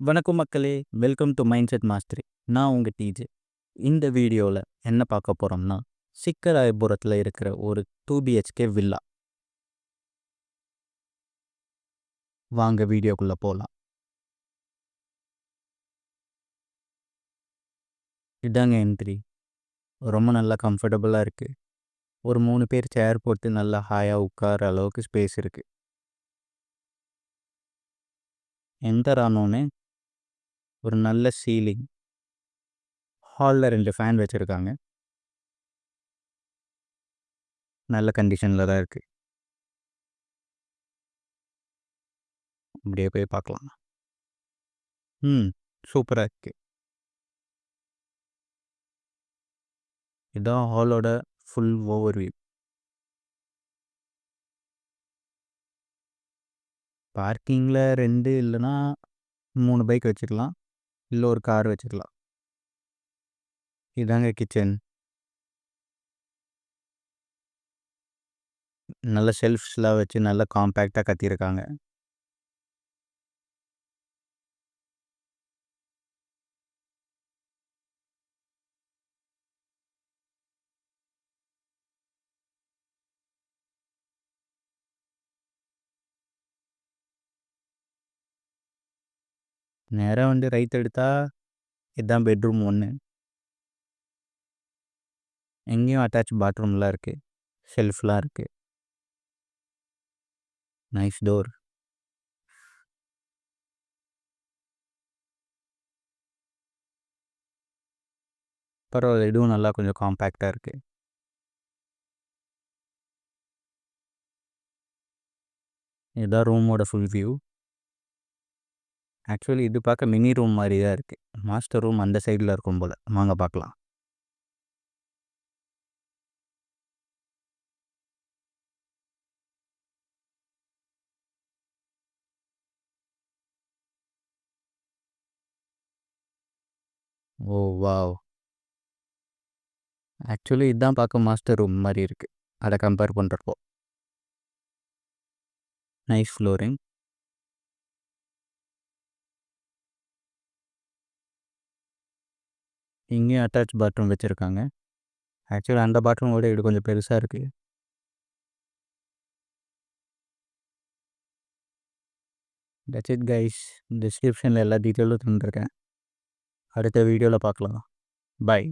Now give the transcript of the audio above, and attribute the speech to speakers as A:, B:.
A: வணக்கம் மக்களே! Welcome to mind set mastery. நான் உங்க டிஜே. இந்த வீடியோல என்ன பார்க்க போறோம்னா, சிக்கராயபுரத்துல இருக்கிற ஒரு 2 பிஹெச்கே வில்லா. வாங்க வீடியோக்குள்ள போலாம். இதாங்க என்ட்ரி. ரொம்ப நல்லா கம்ஃபர்டபுளா இருக்கு. ஒரு 3 பேர் சேர் போட்டு நல்லா ஹாயா உட்கார அளவுக்கு ஸ்பேஸ் இருக்கு. என்டர் ஆனோனே ஒரு நல்ல சீலிங். ஹால்ல 2 ஃபேன் வச்சிருக்காங்க. நல்ல கண்டிஷன்ல தான் இருக்கு. அப்படியே போய் பார்க்கலாம். சூப்பரா இருக்கு. இதான் ஹாலோட ஃபுல் ஓவர்வியூ. பார்க்கிங்கில் 2 இல்லைனா 3 பைக் வச்சுக்கலாம். இல்லை ஒரு கார் வச்சுக்கலாம். இதாங்க கிச்சன். நல்ல ஷெல்ஃப்ஸ்லாம் வச்சு நல்லா காம்பேக்டாக கட்டியிருக்காங்க. நேராக வந்து ரைட் எடுத்தால் இதுதான் பெட்ரூம் 1. எங்கேயும் அட்டாச் பாத்ரூம்லாம் இருக்குது. ஷெல்ஃப்லாம் இருக்குது. Nice door. பரவாயில்ல, இதுவும் நல்லா கொஞ்சம் காம்பேக்டாக இருக்குது. இதுதான் ரூமோட ஃபுல் வியூ. ஆக்சுவலி இது பார்க்க மினி ரூம் மாதிரி தான் இருக்குது. மாஸ்டர் ரூம் அந்த சைடில் இருக்கும் போல். வாங்க பார்க்கலாம். ஓ வாவ்! ஆக்சுவலி இதுதான் பார்க்க மாஸ்டர் ரூம் மாதிரி இருக்குது. அதை கம்பேர் பண்ணுறப்போ. Nice flooring. இங்கேயும் அட்டாச் பாத்ரூம் வச்சுருக்காங்க. ஆக்சுவலி அந்த பாத்ரூமோட இது கொஞ்சம் பெருசாக இருக்குது. That's it guys. டிஸ்கிரிப்ஷனில் எல்லா டீட்டெயிலும் தந்துருக்கேன். அடுத்த வீடியோவில் பார்க்கலாம். பை.